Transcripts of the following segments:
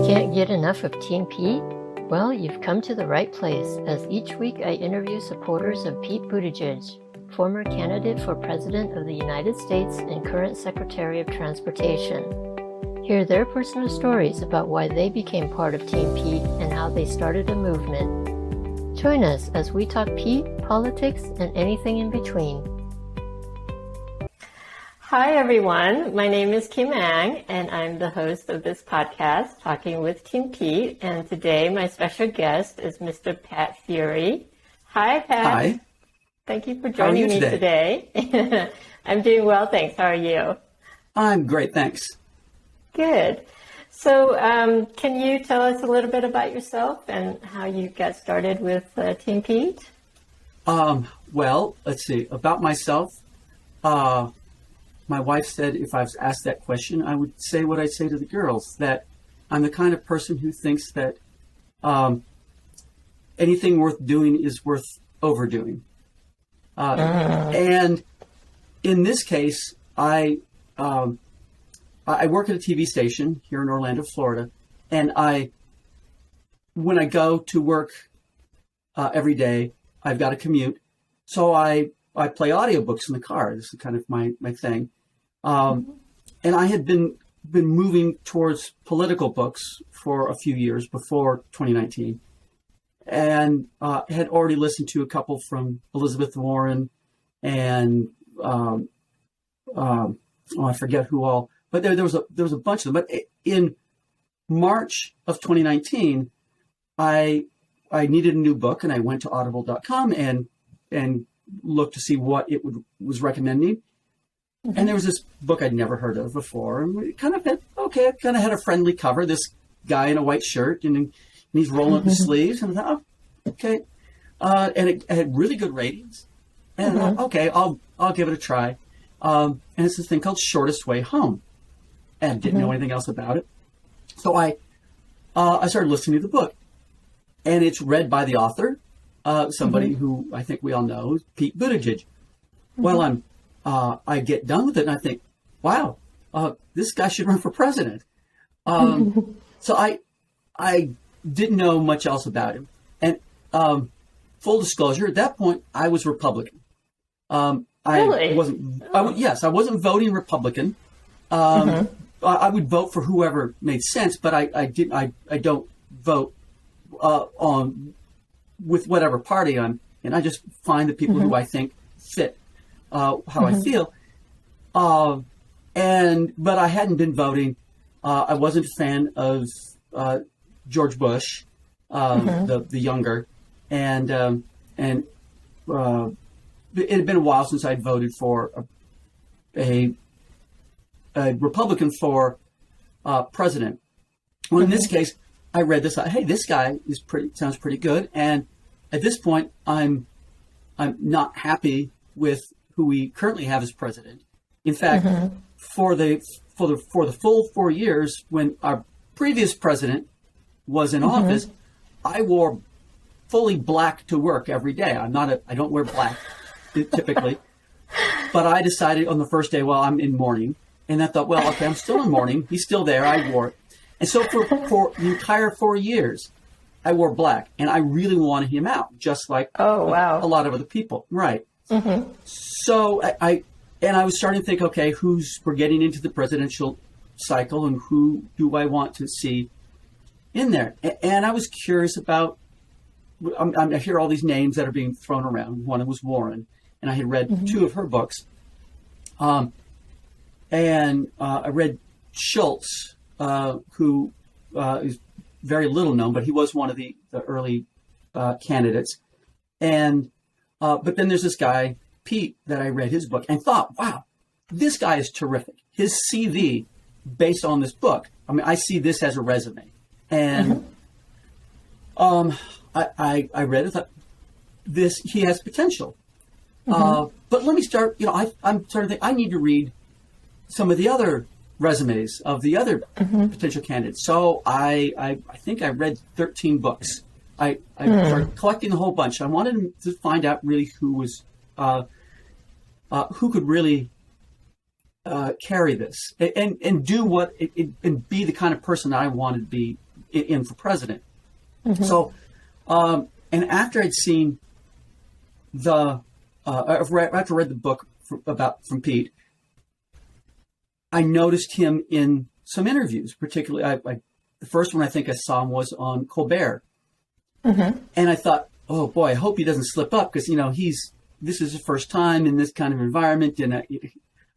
Can't get enough of Team Pete? Well, you've come to the right place, as each week I interview supporters of Pete Buttigieg, former candidate for President of the United States and current Secretary of Transportation. Hear their personal stories about why they became part of Team Pete and how they started a movement. Join us as we talk Pete, politics, and anything in between. Hi, everyone. My name is Kim Ang, and I'm the host of this podcast, Talking with Team Pete. And today, my special guest is Mr. Pat Furrie. Hi, Pat. Hi. Thank you for joining me today. I'm doing well, thanks. How are you? I'm great, thanks. Good. So, can you tell us a little bit about yourself and how you got started with Team Pete? Well, let's see. About myself, my wife said if I was asked that question, I would say what I'd say to the girls, that I'm the kind of person who thinks that anything worth doing is worth overdoing. And in this case, I work at a TV station here in Orlando, Florida, and when I go to work every day, I've got a commute, so I play audiobooks in the car. This is kind of my thing. And I had been moving towards political books for a few years before 2019, and had already listened to a couple from Elizabeth Warren and I forget who all, but there was a bunch of them. But in March of 2019, I needed a new book, and I went to audible.com and looked to see what it was recommending. And there was this book I'd never heard of before, and it kind of had a friendly cover. This guy in a white shirt, and he's rolling up his sleeves, and I thought, oh, okay. And it had really good ratings, and I thought, okay, I'll give it a try. And it's this thing called Shortest Way Home, and didn't know anything else about it. So I started listening to the book, and it's read by the author, somebody who I think we all know, Pete Buttigieg. Well, I get done with it, and I think, wow, this guy should run for president. So I didn't know much else about him. And full disclosure, at that point, I was Republican. Really? I wasn't voting Republican. I would vote for whoever made sense, but I don't vote with whatever party I'm in. I just find the people who I think fit how I feel. But I hadn't been voting. I wasn't a fan of George Bush, the younger, and it had been a while since I'd voted for a Republican for president. Well, in this case, I read this. Hey, this guy sounds pretty good. And at this point, I'm not happy with who we currently have as president. In fact, for the full 4 years when our previous president was in office, I wore fully black to work every day. I don't wear black typically, but I decided on the first day, well, I'm in mourning, and I thought, well, okay, I'm still in mourning. He's still there. I wore it, and so for the entire 4 years, I wore black, and I really wanted him out, just like a lot of other people, right? So I was starting to think, okay, we're getting into the presidential cycle, and who do I want to see in there? And I was curious about. I hear all these names that are being thrown around. One was Warren, and I had read two of her books. And I read Schultz, who is very little known, but he was one of the early candidates. And but then there's this guy, Pete, that I read his book and thought, wow, this guy is terrific. His CV based on this book. I mean, I see this as a resume. And I read it, thought, he has potential. But let me start, I'm starting to think I need to read some of the other resumes of the other potential candidates. So I think I read 13 books. I started collecting a whole bunch. I wanted to find out really who could really carry this and do what and be the kind of person I wanted to be in for president. So, and after I'd seen after I read the book from Pete, I noticed him in some interviews. Particularly, the first one I think I saw him was on Colbert, and I thought, oh boy, I hope he doesn't slip up, because this is his first time in this kind of environment, and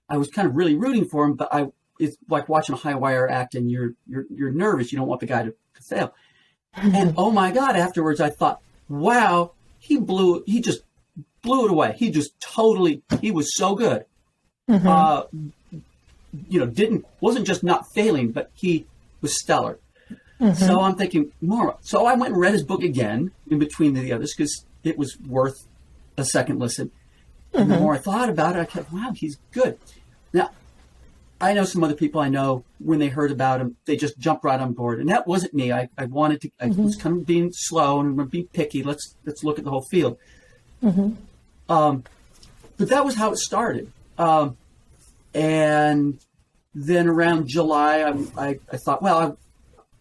I was kind of really rooting for him. But it's like watching a high wire act, and you're nervous. You don't want the guy to fail. And oh my God, afterwards I thought, wow, he just blew it away. He was so good. Wasn't just not failing, but he was stellar. So I'm thinking more. So I went and read his book again in between the others, because it was worth a second listen. And the more I thought about it, I kept, wow, he's good. Now, I know some other people I know, when they heard about him, they just jumped right on board. And that wasn't me. I wanted to, I was kind of being slow and being picky. Let's look at the whole field. But that was how it started. And then around July, I thought, well,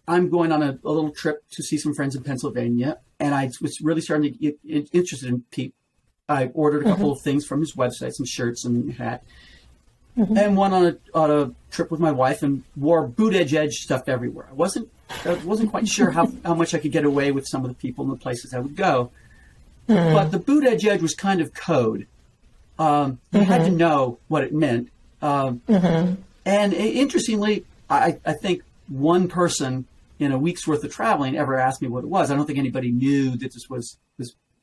I'm going on a little trip to see some friends in Pennsylvania. And I was really starting to get interested in Pete. I ordered a couple of things from his website, some shirts and hat. And went on a trip with my wife and wore boot edge stuff everywhere. I wasn't quite sure how much I could get away with some of the people and the places I would go. But the boot edge was kind of code. You had to know what it meant. And interestingly, I think one person in a week's worth of traveling ever asked me what it was. I don't think anybody knew that this was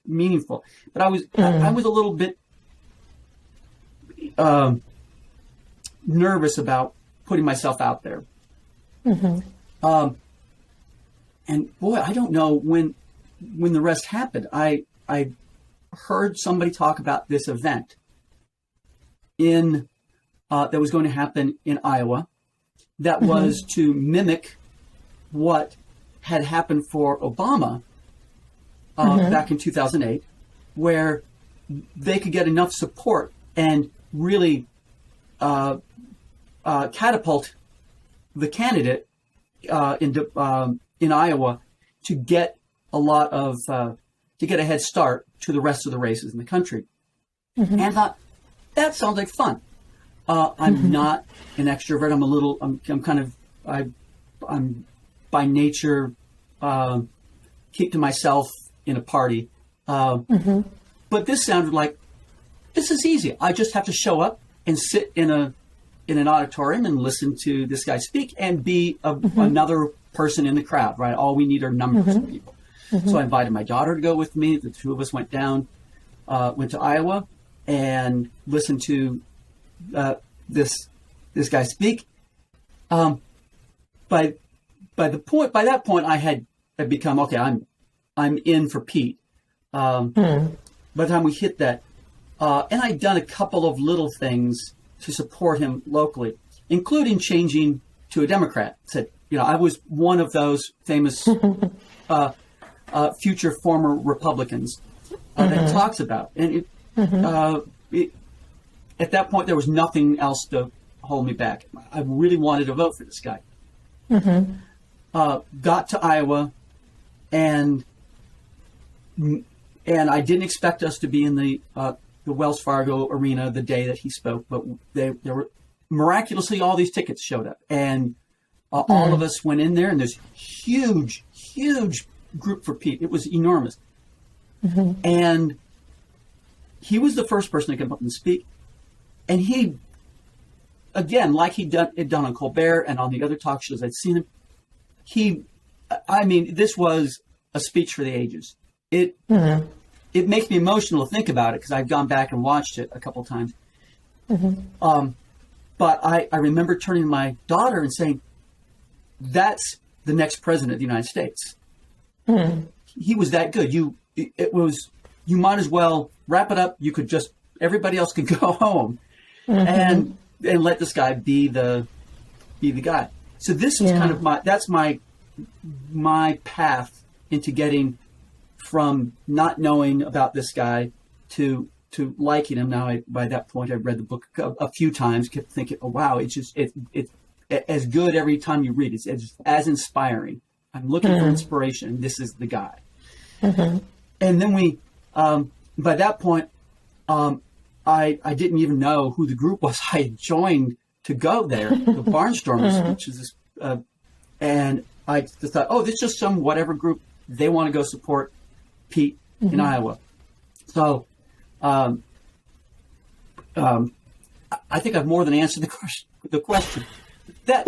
meaningful. But I was a little bit nervous about putting myself out there. And boy, I don't know when the rest happened. I heard somebody talk about this event that was going to happen in Iowa, that was to mimic what had happened for Obama back in 2008, where they could get enough support and really catapult the candidate in Iowa to get a head start to the rest of the races in the country. And I thought, that sounds like fun. I'm not an extrovert. I'm by nature keep to myself in a party. But this sounded like, this is easy. I just have to show up and sit in an auditorium and listen to this guy speak and be another person in the crowd, right? All we need are numbers of people. So I invited my daughter to go with me. The two of us went to Iowa and listened to this guy speak. By that point, I had become, okay, I'm in for Pete. By the time we hit that, and I'd done a couple of little things to support him locally, including changing to a Democrat. Said, I was one of those famous future former Republicans that talks about. And at that point, there was nothing else to hold me back. I really wanted to vote for this guy. Got to Iowa, and I didn't expect us to be in the Wells Fargo arena the day that he spoke, but there were miraculously all these tickets showed up, and all of us went in there, and this huge group for Pete. It was enormous. And he was the first person to come up and speak. And he, again, like he'd done on Colbert and on the other talk shows I'd seen him, this was a speech for the ages. It makes me emotional to think about it, because I've gone back and watched it a couple times. But I remember turning to my daughter and saying, that's the next president of the United States. He was that good. You might as well wrap it up. You could just, everybody else could go home and let this guy be the guy. So this was kind of my path into getting from not knowing about this guy to liking him. Now, by that point, I've read the book a few times, kept thinking, oh, wow, it's as good every time you read it. It's as inspiring. I'm looking for inspiration. This is the guy. And then we, by that point, I didn't even know who the group was I had joined to go there, the Barnstormers, which is this, and I just thought, oh, this is just some whatever group. They want to go support Pete in Iowa. So I think I've more than answered the question. That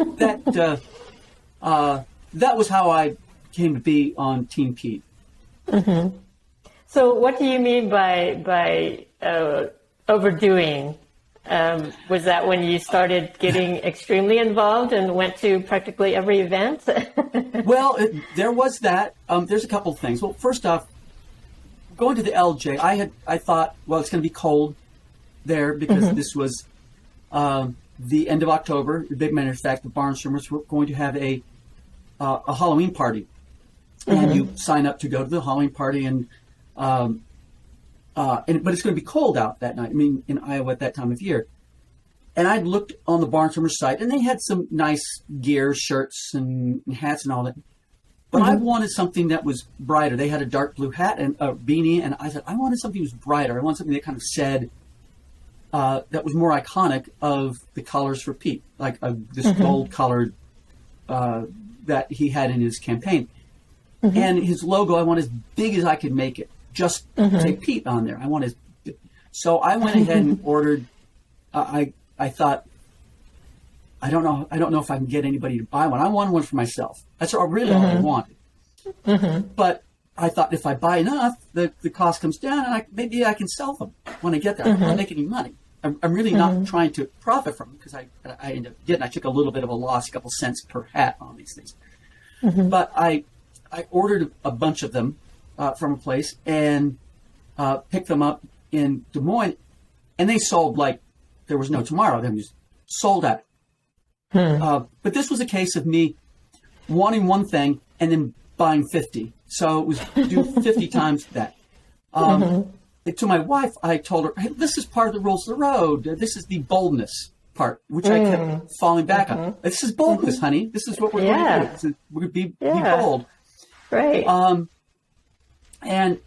was how I came to be on Team Pete. So what do you mean by overdoing? Was that when you started getting extremely involved and went to practically every event? Well, there was that. There's a couple of things. Well, first off, going to the LJ, I thought, well, it's going to be cold there because this was the end of October. A big matter of fact, the Barnstormers were going to have a Halloween party, and you sign up to go to the Halloween party, but it's going to be cold out that night. I mean, in Iowa at that time of year. And I looked on the Barnstormers site, and they had some nice gear, shirts and hats and all that. But I wanted something that was brighter. They had a dark blue hat and a beanie, and I said, I wanted something that was brighter. I wanted something that kind of said, that was more iconic of the colors for Pete, like this gold colored that he had in his campaign. And his logo, I want as big as I could make it. Just say Pete on there. I want as big. So I went ahead and ordered. I thought, I don't know if I can get anybody to buy one. I wanted one for myself. That's really all I wanted. But I thought if I buy enough, the cost comes down, and maybe I can sell them when I get there. I don't want to make any money. I'm really not trying to profit from them because I ended up getting. I took a little bit of a loss, a couple cents per hat on these things. But I ordered a bunch of them from a place and picked them up in Des Moines, and they sold like there was no tomorrow. They just sold out. But this was a case of me wanting one thing and then buying 50. So it was do 50 times that. To my wife, I told her, hey, this is part of the rules of the road. This is the boldness part, which I kept falling back on. This is boldness, honey. This is what we're going to do. We're going to be bold. Right. And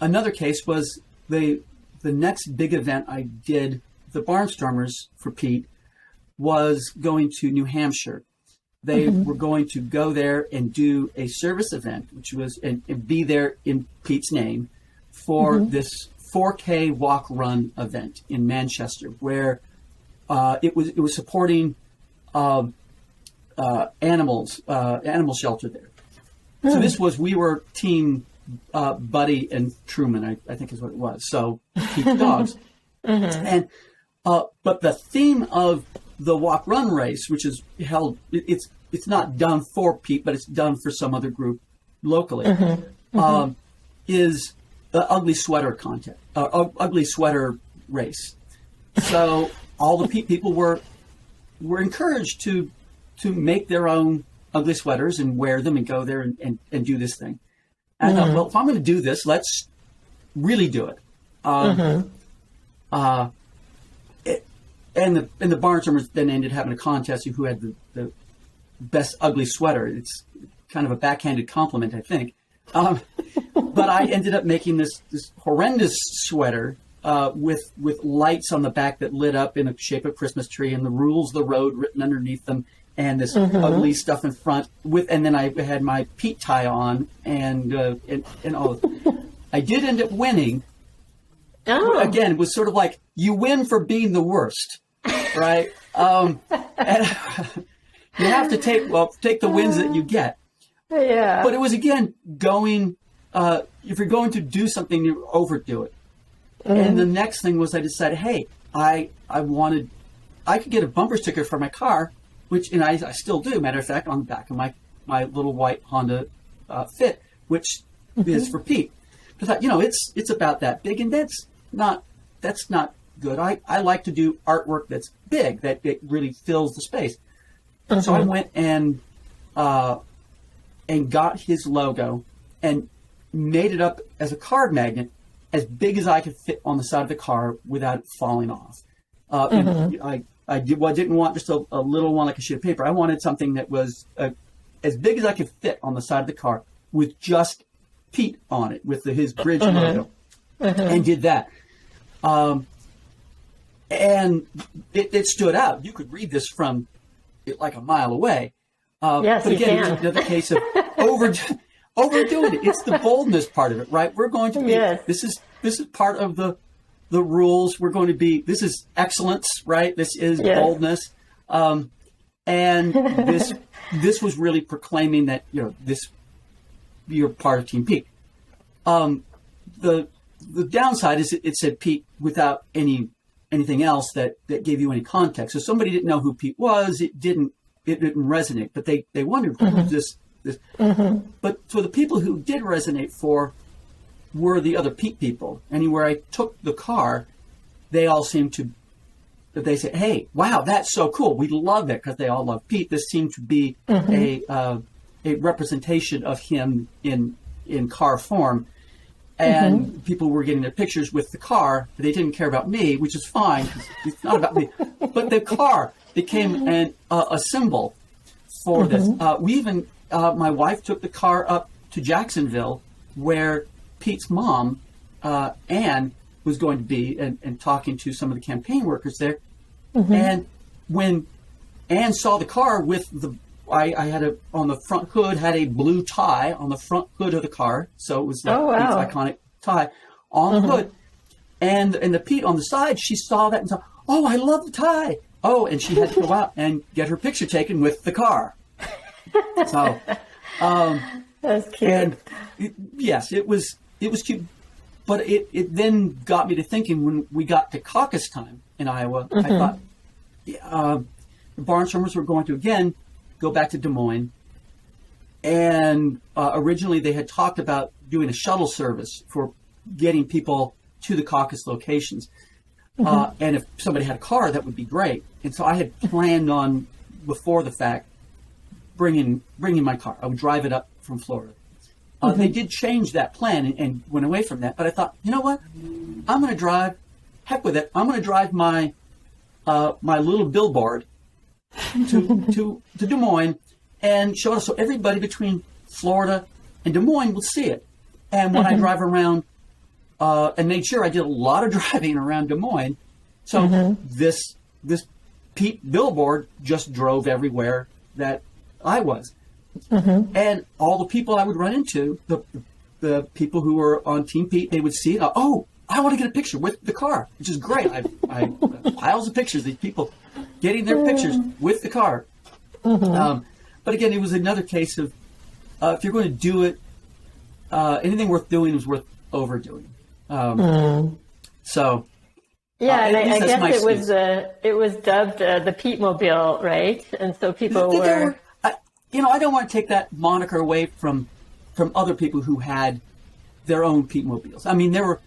another case was the next big event I did, the Barnstormers for Pete, was going to New Hampshire. They were going to go there and do a service event, which was and be there in Pete's name for this 4K walk run event in Manchester, where it was supporting animal shelter there. So we were team Buddy and Truman, I think is what it was. So Pete's dogs. And but the theme of the walk run race, which is held, it's not done for Pete, but it's done for some other group locally, is the ugly sweater contest, ugly sweater race. So all the Pete people were encouraged to make their own ugly sweaters and wear them and go there and do this thing. And I thought, well, if I'm going to do this, let's really do it. And the Barnstormers then ended having a contest of who had the best ugly sweater. It's kind of a backhanded compliment, I think. But I ended up making this horrendous sweater with lights on the back that lit up in the shape of a Christmas tree, and the rules of the road written underneath them, and this ugly stuff in front. And then I had my Pete tie on, and all. I did end up winning. Oh. Again, it was sort of like you win for being the worst, right? And you have to take the wins that you get. Yeah. But it was, again, going, if you're going to do something, you overdo it. And the next thing was I decided, hey, I could get a bumper sticker for my car, and I still do, matter of fact, on the back of my little white Honda Fit, which is for Pete. Because it's about that big, and that's not good. I like to do artwork that's big, that it really fills the space. So I went and got his logo and made it up as a card magnet as big as I could fit on the side of the car without it falling off. And I didn't want just a little one like a sheet of paper. I wanted something that was as big as I could fit on the side of the car with just Pete on it, with his bridge logo, and did that. And it stood out. You could read this from like a mile away. Yes, but again, you can. it's another case of overdoing it. It's the boldness part of it, right? We're going to be, this is part of the rules. We're going to be, this is excellence, right? This is boldness. And this was really proclaiming that, you're part of Team Pete. The downside is it said Pete without anything else that gave you any context. So somebody didn't know who Pete was. It didn't resonate, but they wondered who's this. But for the people who did resonate for were the other Pete people. Anywhere I took the car, they all seemed to, they said, hey, wow, that's so cool. We love it, because they all love Pete. This seemed to be a representation of him in car form. And people were getting their pictures with the car. But they didn't care about me, which is fine. It's not about me. But the car became a symbol for this. We even, my wife took the car up to Jacksonville, where Pete's mom, Ann, was going to be, and talking to some of the campaign workers there. And when Ann saw the car with I had on the front hood, had a blue tie on the front hood of the car. So it was Pete's iconic tie on the hood. And the Pete on the side, she saw that and thought, oh, I love the tie. Oh, and she had to go out and get her picture taken with the car. So, that's cute. And yes, it was cute. But it then got me to thinking, when we got to caucus time in Iowa, I thought the Barnstormers were going to, again, go back to Des Moines. And originally they had talked about doing a shuttle service for getting people to the caucus locations. And if somebody had a car, that would be great. And so I had planned on, before the fact, bringing my car. I would drive it up from Florida. They did change that plan and went away from that. But I thought, you know what? I'm going to drive. Heck with it. I'm going to drive my my little billboard to Des Moines and show us, so everybody between Florida and Des Moines will see it. And when I drive around, and made sure I did a lot of driving around Des Moines, so this Pete billboard just drove everywhere that I was. And all the people I would run into, the people who were on Team Pete, they would see it. Oh, I want to get a picture with the car, which is great. I piles of pictures, these people getting their pictures with the car. But again, it was another case of, if you're going to do it, anything worth doing is worth overdoing. So, yeah, and I guess it was dubbed the Pete Mobile, right? And so people were. I don't want to take that moniker away from other people who had their own Pete Mobiles. I mean, there were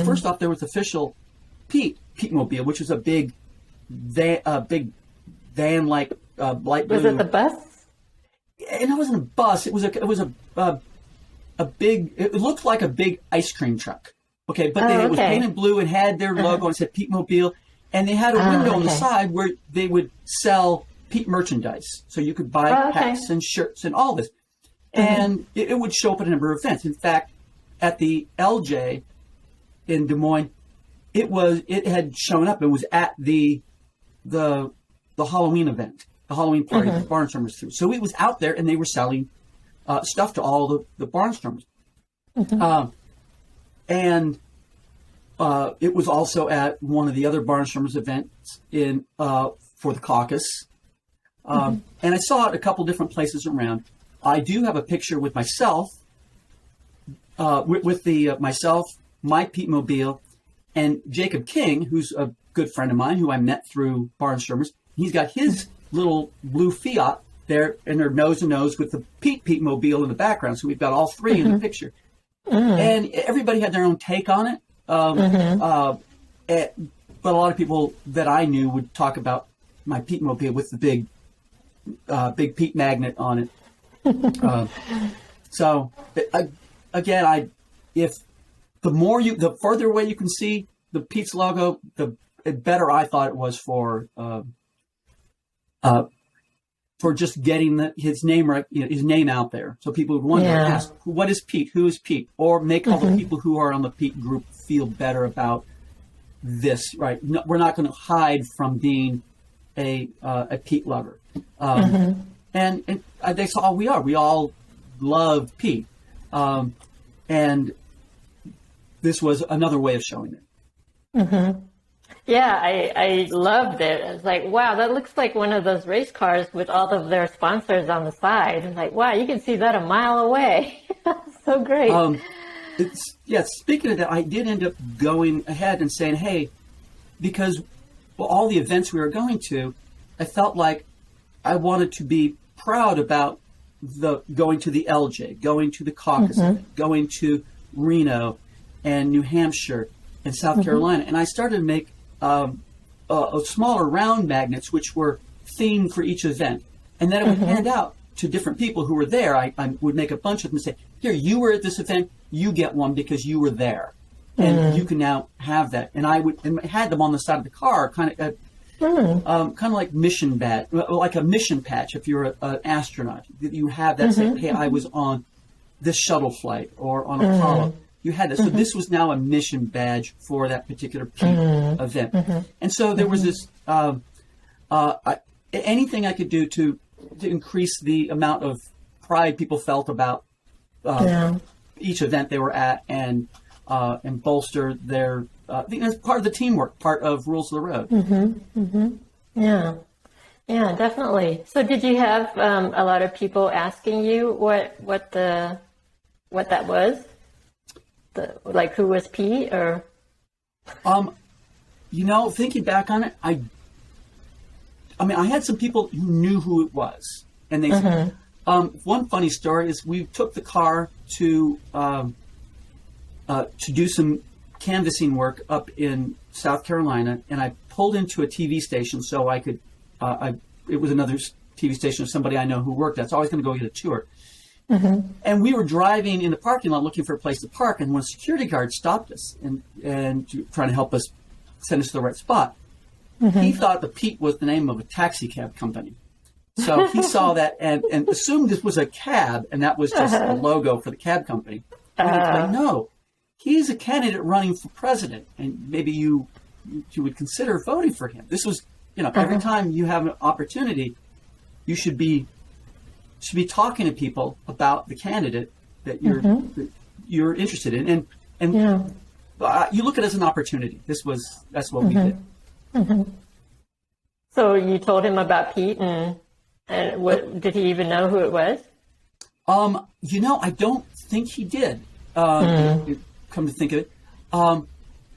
first off, there was official Pete Mobile, which was a big van like light blue. Was it the bus? And it wasn't a bus. It was a big. It looked like a big ice cream truck. Okay, but it was painted blue and had their logo and said Pete Mobile, and they had a window on the side where they would sell Pete merchandise, so you could buy hats and shirts and all this, and it would show up at a number of events. In fact, at the LJ in Des Moines, it had shown up. It was at the Halloween event, the Halloween party the Barnstormers threw. So it was out there, and they were selling stuff to all the Barnstormers. And it was also at one of the other Barnstormers events for the caucus. And I saw it a couple different places around. I do have a picture with myself, myself, my Pete Mobile, and Jacob King, who's a good friend of mine who I met through Barnstormers. He's got his little blue Fiat there, and they're nose to nose with the Pete Mobile in the background. So we've got all three in the picture. And everybody had their own take on it. But a lot of people that I knew would talk about my Pete Mobile with the big Pete magnet on it. So again, if the further away you can see the Pete's logo, the better I thought it was for for just getting his name right, his name out there. So people would wonder, ask, what is Pete? Who is Pete? Or make all the people who are on the Pete group feel better about this, right? No, we're not going to hide from being a Pete lover. And they saw we are. We all love Pete. And this was another way of showing it. Yeah, I loved it. I was like, wow, that looks like one of those race cars with all of their sponsors on the side. And like, wow, you can see that a mile away. So great. Speaking of that, I did end up going ahead and saying, hey, because all the events we were going to, I felt like I wanted to be proud about going to the LJ, going to the caucus, going to Reno and New Hampshire and South Carolina. And I started to make smaller round magnets, which were themed for each event. And then I would hand out to different people who were there. I would make a bunch of them and say, here, you were at this event, you get one because you were there. And you can now have that. And I had them on the side of the car, kind of like mission badge, like a mission patch. If you're an astronaut, you have that saying, hey, I was on this shuttle flight or on Apollo. You had this. So this was now a mission badge for that particular Pete event. And so there was this, anything I could do to increase the amount of pride people felt about each event they were at and bolster their, it's part of the teamwork, part of Rules of the Road. Yeah, definitely. So did you have a lot of people asking you what that was? Like who was Pete or? Thinking back on it, I had some people who knew who it was, and they said, one funny story is we took the car to do some canvassing work up in South Carolina, and I pulled into a TV station so I could. It was another TV station of somebody I know who worked at, so I was going to go get a tour. And we were driving in the parking lot looking for a place to park, and one security guard stopped us and trying to help us send us to the right spot. He thought the Pete was the name of a taxi cab company. So he saw that and assumed this was a cab, and that was just a logo for the cab company. And he was like, no, he's a candidate running for president, and maybe you would consider voting for him. This was, every time you have an opportunity, you should be talking to people about the candidate that you're interested in, and you look at it as an opportunity. That's what we did. So you told him about Pete, and what did he even know who it was? I don't think he did. Come to think of it,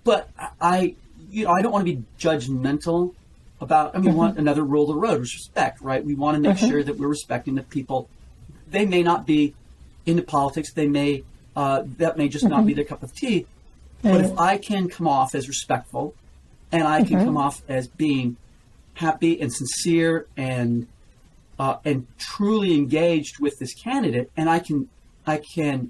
but I don't want to be judgmental about, we want another rule of the road, which is respect, right? We want to make sure that we're respecting the people. They may not be into politics. They may, that may just not be their cup of tea. But if I can come off as respectful, and I can come off as being happy and sincere and truly engaged with this candidate, and I can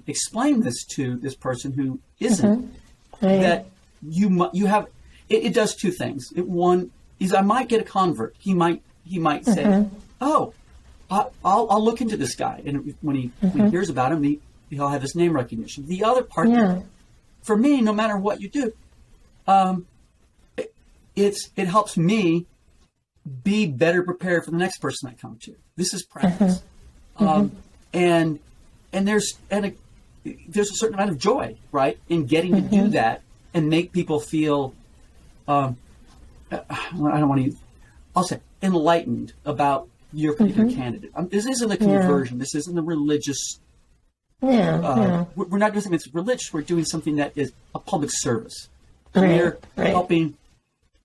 explain this to this person who isn't, that you have, it does two things. One is I might get a convert. He might say, oh, I'll look into this guy. And when he hears about him, he'll have his name recognition. The other part, for me, no matter what you do, it helps me be better prepared for the next person I come to. This is practice. And there's a certain amount of joy, right, in getting to do that and make people feel, I don't want to use, I'll say enlightened about your particular candidate. This isn't a conversion. This isn't a religious. We're not doing something that's religious. We're doing something that is a public service. We're helping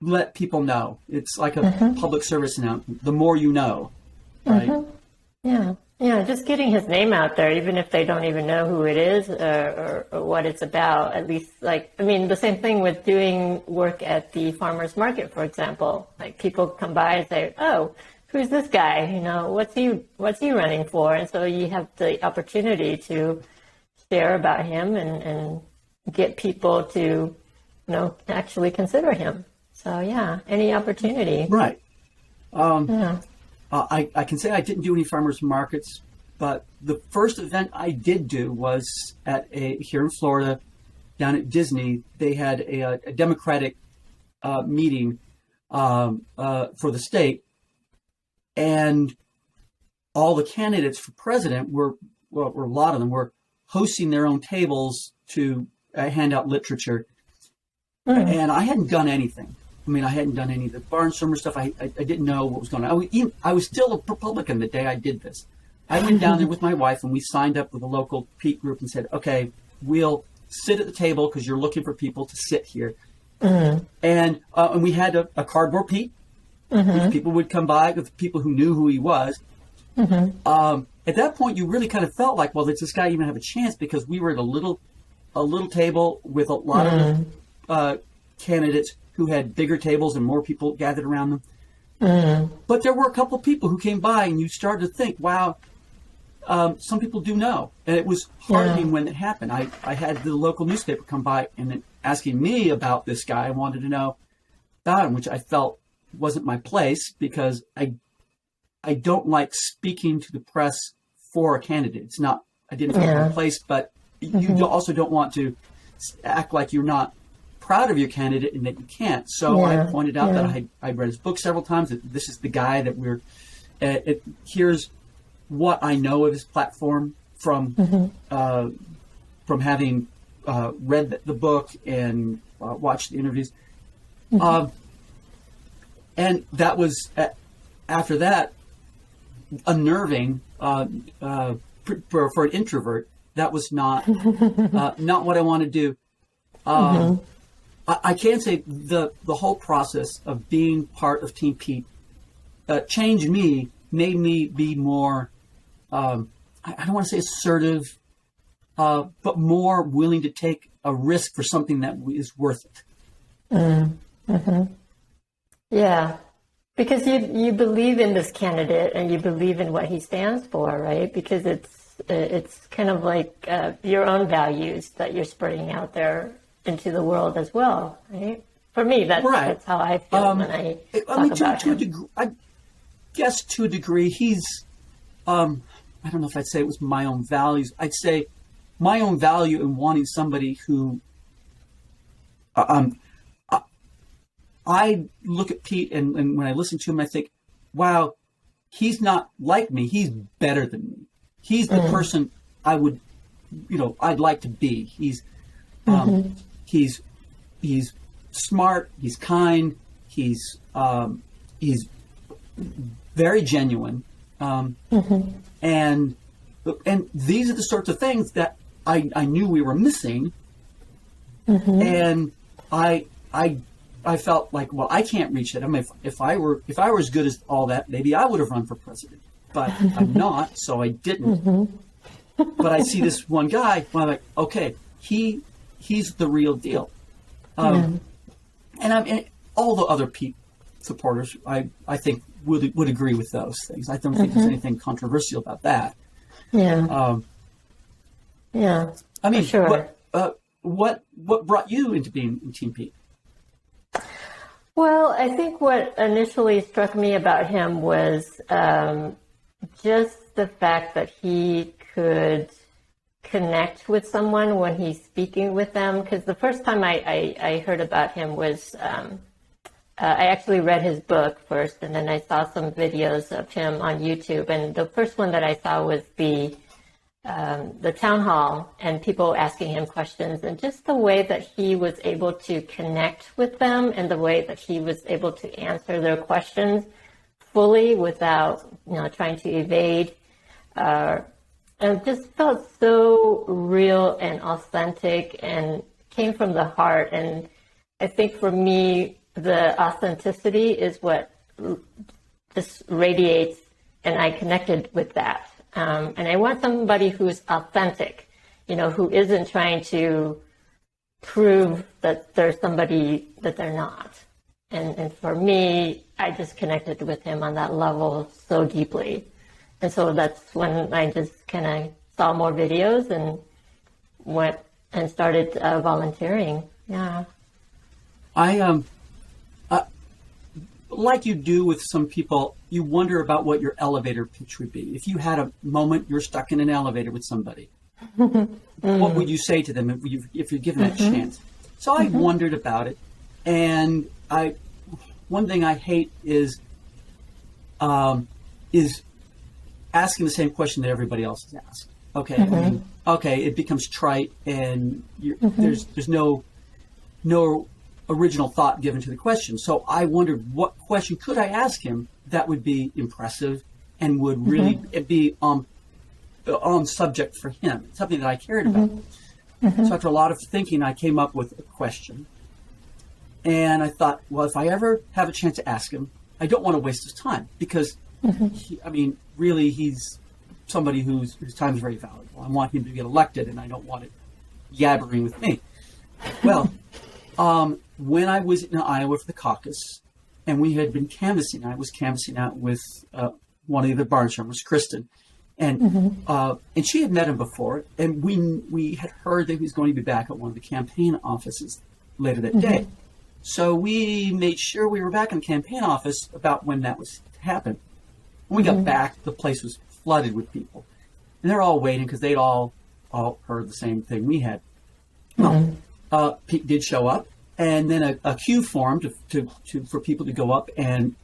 let people know. It's like a public service announcement. The more you know, right? Yeah, just getting his name out there, even if they don't even know who it is or what it's about. At least, the same thing with doing work at the farmer's market, for example. Like people come by and say, "Oh, who's this guy? What's he running for?" And so you have the opportunity to share about him and get people to, actually consider him. So yeah, any opportunity. Right. I can say I didn't do any farmers markets, but the first event I did do was here in Florida, down at Disney. They had a Democratic meeting for the state, and all the candidates for president were a lot of them were hosting their own tables to hand out literature. And I hadn't done anything. I mean, I hadn't done any of the Barnstormer stuff. I didn't know what was going on. I was still a Republican the day I did this. I went down there with my wife, and we signed up with a local Pete group and said, okay, we'll sit at the table because you're looking for people to sit here. And we had a cardboard Pete. Which people would come by with people who knew who he was. At that point, you really kind of felt like, well, does this guy even have a chance? Because we were at a little table with a lot of candidates who had bigger tables and more people gathered around them. But there were a couple of people who came by, and you started to think, wow, some people do know. And it was heartening when it happened. I had the local newspaper come by and then asking me about this guy. I wanted to know about him, which I felt wasn't my place, because I don't like speaking to the press for a candidate. It's not, I didn't feel my place, but you also don't want to act like you're not proud of your candidate and that you can't. So I pointed out that I read his book several times, that this is the guy that here's what I know of his platform from having read the book and watched the interviews. And that was, after that, unnerving for an introvert. That was not not what I want to do. I can say the whole process of being part of Team Pete changed me, made me be more, I don't want to say assertive, but more willing to take a risk for something that is worth it. Yeah, because you believe in this candidate and you believe in what he stands for, right? Because it's kind of like your own values that you're spreading out there into the world as well, right? For me, that's how I feel when I talk about him. I guess to a degree, he's, I don't know if I'd say it was my own values. I'd say my own value in wanting somebody who, I look at Pete, and when I listen to him, I think, wow, he's not like me. He's better than me. He's the person I would, I'd like to be. He's smart. He's kind. He's very genuine. And these are the sorts of things that I knew we were missing. And I felt like, well, I can't reach it. I mean, if I were as good as all that, maybe I would have run for president. But I'm not, so I didn't. But I see this one guy, and I'm like, okay, he's the real deal. And all the other Pete supporters, I think would agree with those things. I don't think there's anything controversial about that. Yeah. I mean, sure. What brought you into being in Team Pete? Well, I think what initially struck me about him was just the fact that he could connect with someone when he's speaking with them. Because the first time I heard about him was I actually read his book first, and then I saw some videos of him on YouTube. And the first one that I saw was the town hall and people asking him questions, and just the way that he was able to connect with them and the way that he was able to answer their questions fully without, trying to evade. And just felt so real and authentic and came from the heart. And I think for me, the authenticity is what just radiates, and I connected with that. And I want somebody who's authentic, who isn't trying to prove that there's somebody that they're not. And for me, I just connected with him on that level so deeply. And so that's when I just kind of saw more videos and went and started volunteering. Yeah. like you do with some people, you wonder about what your elevator pitch would be. If you had a moment you're stuck in an elevator with somebody, what would you say to them if you're given that chance? So I wondered about it, and one thing I hate is asking the same question that everybody else has asked. Okay, I mean, okay, it becomes trite, and there's no original thought given to the question. So I wondered, what question could I ask him that would be impressive and would really be on subject for him, something that I cared about. So after a lot of thinking, I came up with a question. And I thought, well, if I ever have a chance to ask him, I don't want to waste his time because, really, he's somebody whose time is very valuable. I want him to get elected, and I don't want it yabbering with me. Well, when I was in Iowa for the caucus, and we had been canvassing, I was canvassing out with one of the other barnstormers, Kristen, and she had met him before, and we had heard that he was going to be back at one of the campaign offices later that day. So we made sure we were back in the campaign office about when that was to happen. When we got back, the place was flooded with people, and they're all waiting because they'd all heard the same thing we had. Well, Pete did show up, and then a queue formed for people to go up and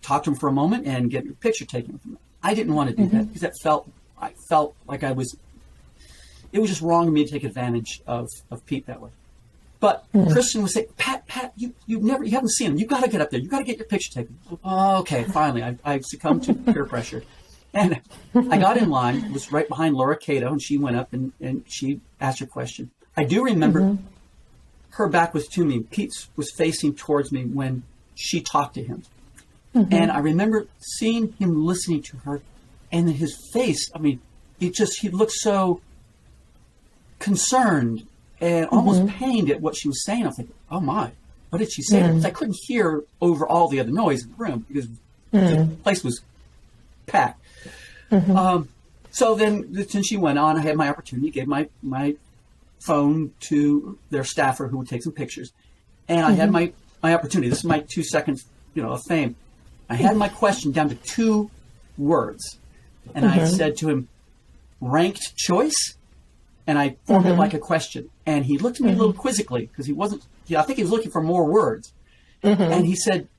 talk to him for a moment and get your picture taken with him. I didn't want to do that because I felt like it was just wrong of me to take advantage of Pete that way. But Kristen was saying, Pat, you haven't seen him. You got to get up there. You got to get your picture taken. Okay, finally, I succumbed to peer pressure. And I got in line, it was right behind Laura Cato, and she went up and she asked her question. I do remember her back was to me. Pete was facing towards me when she talked to him. And I remember seeing him listening to her, and his face, I mean, he looked so concerned and almost pained at what she was saying. I was like, oh my, what did she say? Because I couldn't hear over all the other noise in the room because the place was packed. So then since she went on, I had my opportunity, gave my phone to their staffer who would take some pictures. And I had my opportunity. This is my 2 seconds, of fame. I had my question down to 2 words. And I said to him, ranked choice? And I formed it like a question. And he looked at me a little quizzically because I think he was looking for more words. And he said,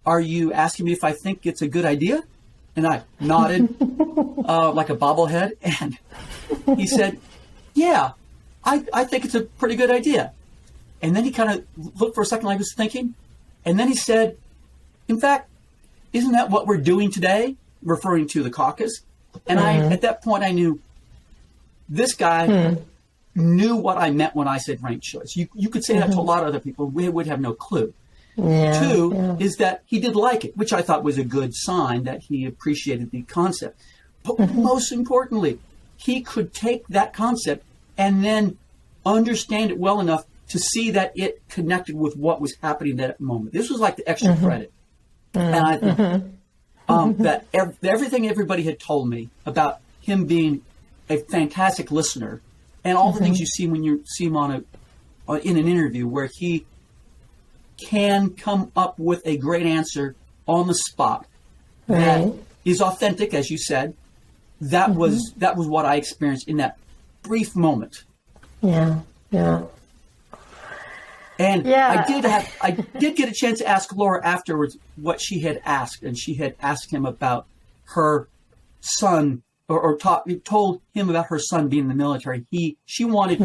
are you asking me if I think it's a good idea? And I nodded like a bobblehead. And he said, yeah, I think it's a pretty good idea. And then he kind of looked for a second like he was thinking. And then he said, in fact, isn't that what we're doing today? Referring to the caucus. And at that point, I knew this guy knew what I meant when I said ranked choice. You could say that to a lot of other people. We would have no clue. Two is that he did like it, which I thought was a good sign that he appreciated the concept. But most importantly, he could take that concept and then understand it well enough to see that it connected with what was happening at that moment. This was like the extra credit. And I think that everything everybody had told me about him being a fantastic listener and all the things you see when you see him in an interview where he can come up with a great answer on the spot that is authentic, as you said. That was what I experienced in that brief moment. Yeah. And I did get a chance to ask Laura afterwards what she had asked, and she had asked him about her son, or told him about her son being in the military. She wanted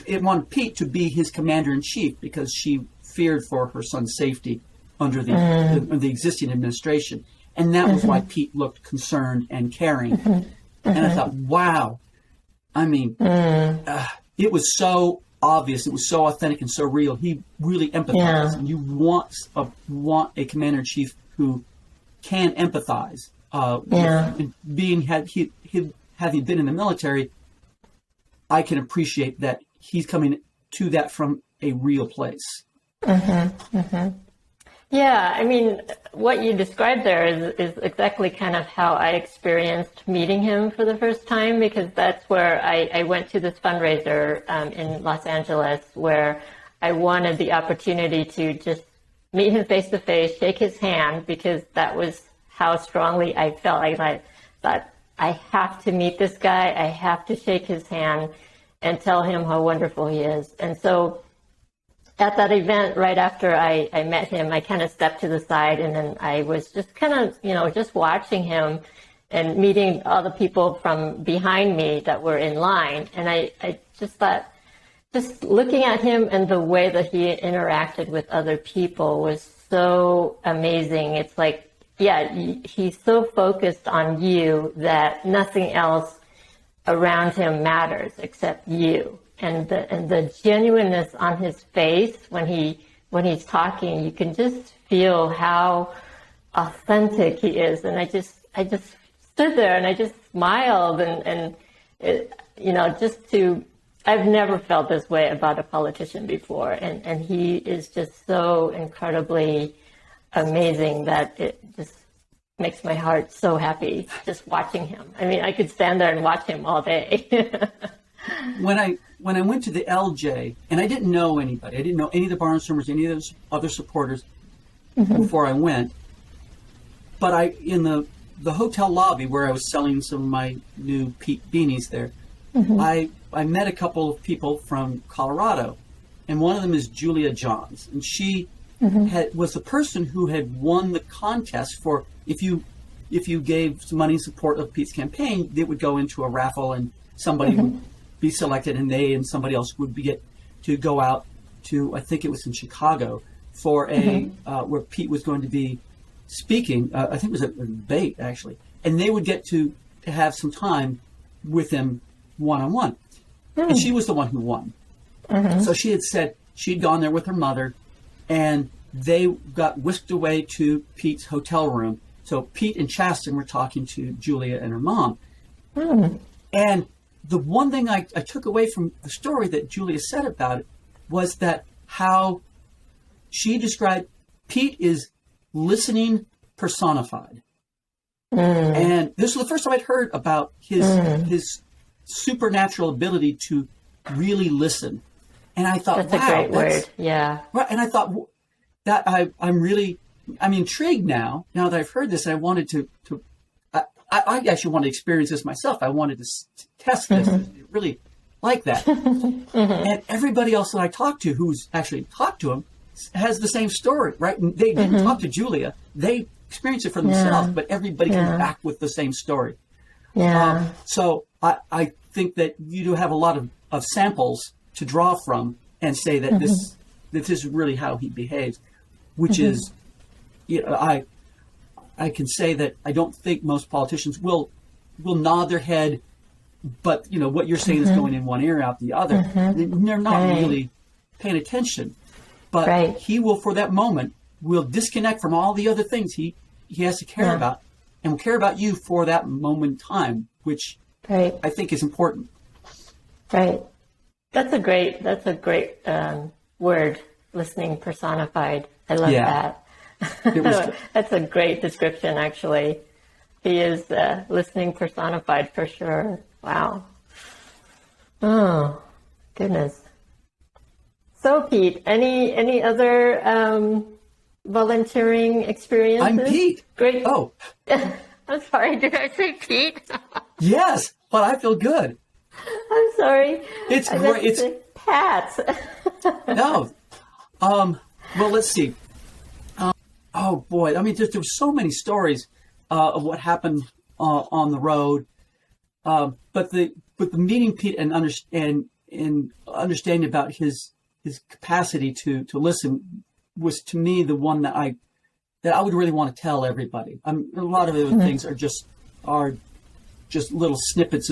wanted Pete to be his commander in chief because she feared for her son's safety under the existing administration, and that was why Pete looked concerned and caring. And I thought, wow, I mean, it was so obvious, it was so authentic and so real. He really empathized, and you want a commander in chief who can empathize. Having been in the military, I can appreciate that he's coming to that from a real place. Yeah, I mean, what you described there is exactly kind of how I experienced meeting him for the first time, because that's where I went to this fundraiser in Los Angeles where I wanted the opportunity to just meet him face to face, shake his hand, because that was how strongly I felt. Like I thought, I have to meet this guy. I have to shake his hand and tell him how wonderful he is. And so at that event, right after I met him, I kind of stepped to the side, and then I was just kind of, just watching him and meeting all the people from behind me that were in line. And I just thought, just looking at him and the way that he interacted with other people was so amazing. It's like, yeah, he's so focused on you that nothing else around him matters except you. And the genuineness on his face when he's talking, you can just feel how authentic he is. And I just stood there and I just smiled and it, I've never felt this way about a politician before. And he is just so incredibly amazing that it just makes my heart so happy just watching him. I mean, I could stand there and watch him all day. When I went to the LJ, and I didn't know anybody, I didn't know any of the Barnstormers, any of those other supporters before I went, but in the hotel lobby where I was selling some of my new Pete beanies there, I met a couple of people from Colorado, and one of them is Julia Johns, and she was the person who had won the contest for if you gave some money in support of Pete's campaign, it would go into a raffle, and somebody would be selected, and they and somebody else would get to go out to, I think it was in Chicago, for a where Pete was going to be speaking. I think it was a debate actually, and they would get to have some time with him one-on-one. And she was the one who won. So she had said she'd gone there with her mother, and they got whisked away to Pete's hotel room. So Pete and Chasten were talking to Julia and her mom. And the one thing I took away from the story that Julia said about it was that how she described Pete is listening personified. And this was the first time I'd heard about his supernatural ability to really listen. And I thought, that's a great word. Yeah. Right. And I thought that I'm intrigued now that I've heard this, and I wanted to I actually wanted to experience this myself. I wanted to test this, really like that. And everybody else that I talked to who's actually talked to him has the same story, right? And they didn't talk to Julia. They experienced it for themselves, but everybody comes back with the same story. So I think that you do have a lot of samples to draw from and say that this is really how he behaves, which is, I can say that I don't think most politicians will nod their head, but what you're saying is going in one ear out the other. They're not really paying attention, but he will, for that moment, will disconnect from all the other things he has to care about, and will care about you for that moment in time, which I think is important. Right. That's a great word, listening personified. I love that. That's a great description, actually. He is listening personified for sure. Wow. Oh, goodness. So, Pete, any other volunteering experiences? I'm Pete. Great. Oh. I'm sorry. Did I say Pete? Yes, but I feel good. I'm sorry. It's great. It's Pat. No. Well, let's see. Oh boy! I mean, there were so many stories of what happened on the road, but the meeting Pete and understanding about his capacity to listen was, to me, the one that I would really want to tell everybody. A lot of the other things are just little snippets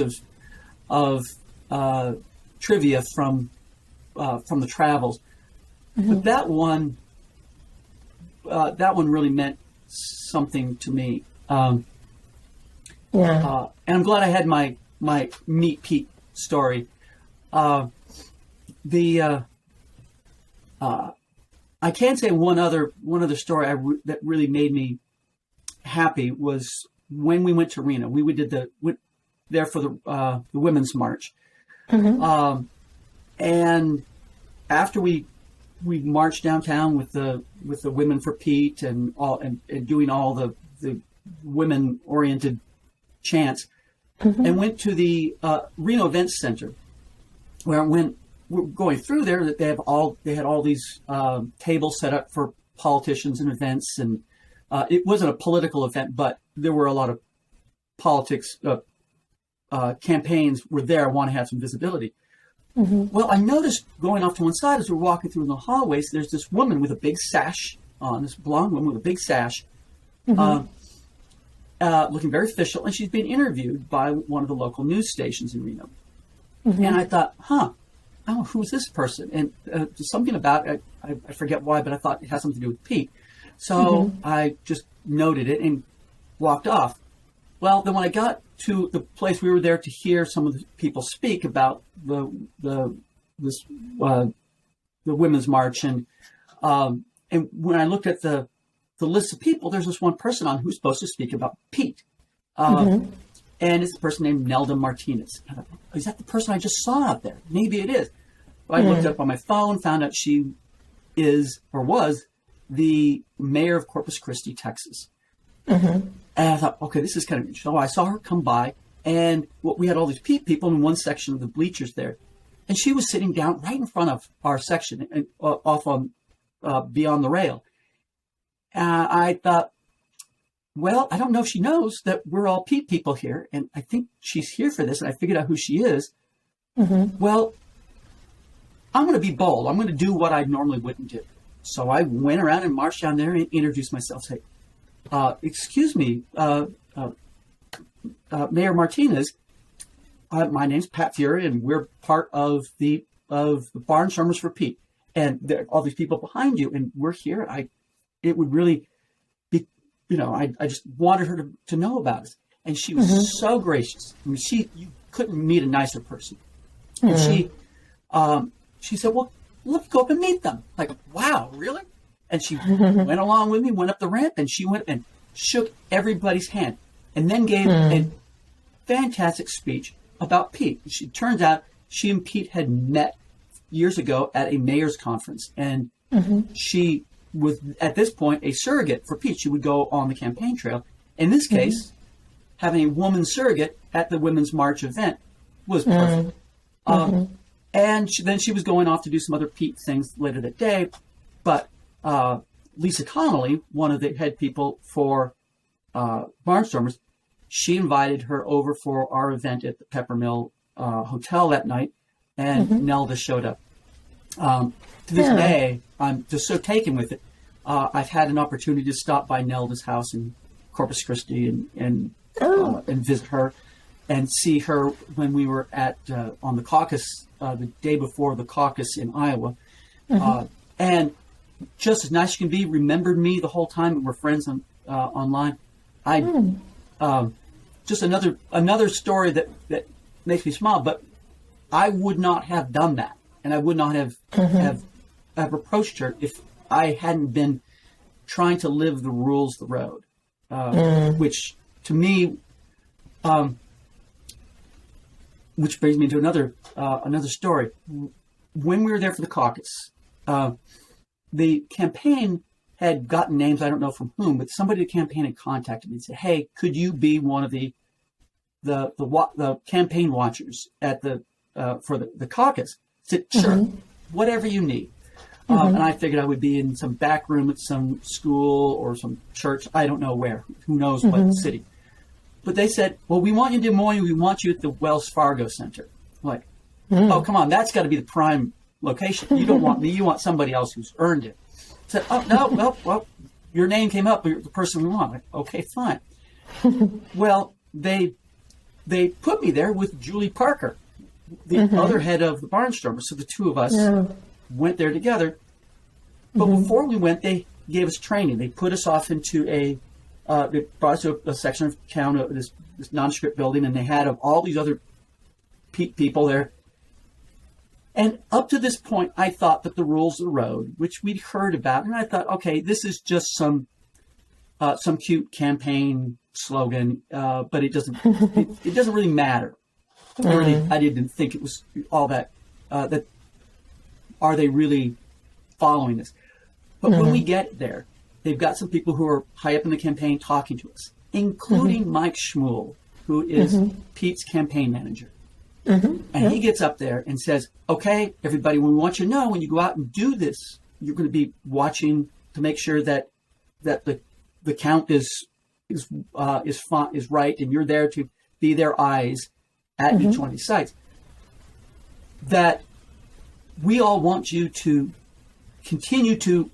of trivia from the travels, but that one really meant something to me. And I'm glad I had my Meet Pete story. I can say one other story that really made me happy was when we went to Reno. We went there for the Women's March, and after we we marched downtown with the Women for Pete and doing all the women oriented chants, and went to the Reno Events Center, where when we're going through there, that they had all these tables set up for politicians and events, and it wasn't a political event, but there were a lot of politics campaigns were there. I want to have some visibility. Well, I noticed going off to one side as we're walking through the hallways, there's this woman with a big sash on, this blonde woman with a big sash, looking very official, and she's being interviewed by one of the local news stations in Reno. And I thought, oh, who's this person? And something about it, I forget why, but I thought it has something to do with Pete. So I just noted it and walked off. Well, then when I got to the place, we were there to hear some of the people speak about the Women's March, and when I looked at the list of people, there's this one person on who's supposed to speak about Pete, and it's a person named Nelda Martinez. I thought, is that the person I just saw out there? Maybe it is. I looked up on my phone, found out she is or was the mayor of Corpus Christi, Texas. And I thought, okay, this is kind of interesting. So I saw her come by, and we had all these people in one section of the bleachers there, and she was sitting down right in front of our section, and off on beyond the rail. I thought, well, I don't know if she knows that we're all Pete people here, and I think she's here for this, and I figured out who she is. Well, I'm going to be bold. I'm going to do what I normally wouldn't do. So I went around and marched down there and introduced myself. Say, excuse me, Mayor Martinez. My name's Pat Furrie, and we're part of the Barnstormers for Pete. And there are all these people behind you, and we're here. It would really be, I just wanted her to know about us. And she was so gracious. I mean, you couldn't meet a nicer person. And she said, well, let's go up and meet them. Like, wow, really? And she went along with me, went up the ramp, and she went and shook everybody's hand, and then gave a fantastic speech about Pete. Turns out she and Pete had met years ago at a mayor's conference, and she was, at this point, a surrogate for Pete. She would go on the campaign trail. In this case, having a woman surrogate at the Women's March event was perfect. And then she was going off to do some other Pete things later that day, but Lisa Connolly, one of the head people for Barnstormers, she invited her over for our event at the Peppermill Hotel that night, and Nelda showed up. To this day, I'm just so taken with it. I've had an opportunity to stop by Nelda's house in Corpus Christi and visit her and see her when we were at on the caucus the day before the caucus in Iowa, and just as nice as you can be, remembered me the whole time, and we're friends on online. Just another story that makes me smile. But I would not have done that, and I would not have approached her if I hadn't been trying to live the rules of the road, which to me, which brings me to another story. When we were there for the caucus, the campaign had gotten names, I don't know from whom, but somebody at the campaign had contacted me and said, hey, could you be one of the campaign watchers at for the caucus? I said, sure, whatever you need. And I figured I would be in some back room at some school or some church. I don't know where, who knows what city. But they said, well, we want you in Des Moines. We want you at the Wells Fargo Center. I'm like, oh, come on, that's got to be the prime location. You don't want me. You want somebody else who's earned it. I said, oh, no, well, your name came up. You're the person we want. Like, okay, fine. Well, they put me there with Julie Parker, the other head of the Barnstormers. So the two of us went there together. But before we went, they gave us training. They put us off into they brought us to a section of town, this nondescript building, and they had all these other people there. And up to this point, I thought that the rules of the road, which we'd heard about, and I thought, okay, this is just some cute campaign slogan, but it doesn't really matter. I didn't think it was all that. That are they really following this. But when we get there, they've got some people who are high up in the campaign talking to us, including Mike Schmuel, who is Pete's campaign manager. And he gets up there and says, okay, everybody, we want you to know when you go out and do this, you're going to be watching to make sure that the count is right, and you're there to be their eyes at each one of these sites. That we all want you to continue to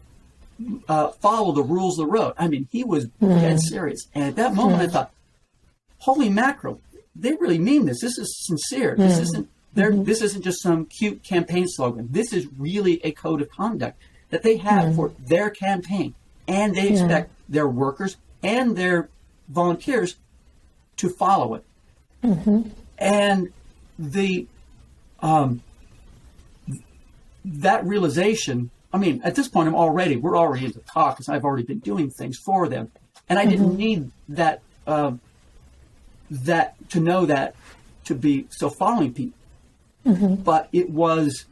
follow the rules of the road. I mean, he was dead serious. And at that moment, I thought, holy mackerel, they really mean this. This is sincere. This isn't this isn't just some cute campaign slogan. This is really a code of conduct that they have for their campaign. And they expect their workers and their volunteers to follow it. And that realization, I mean, at this point, we're already into talk because I've already been doing things for them. And I didn't need that, to know that, to be still following people. But it was,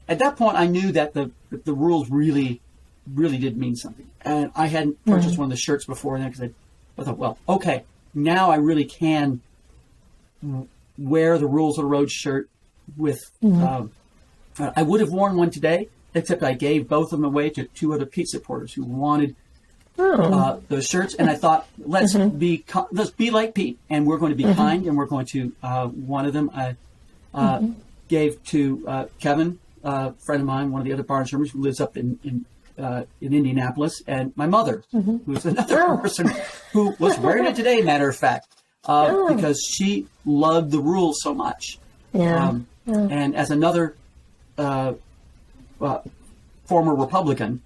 at that point, I knew that the rules really did mean something. And I hadn't purchased one of the shirts before then because I thought, well, okay, now I really can wear the Rules of the Road shirt with, I would have worn one today, except I gave both of them away to two other Pete supporters who wanted those shirts. And I thought, let's be like Pete, and we're going to be kind, and we're going to, one of them I gave to Kevin, a friend of mine, one of the other barnstormers who lives up in Indianapolis, and my mother, who's another person who was wearing it today, matter of fact, because she loved the rules so much. And as another former Republican,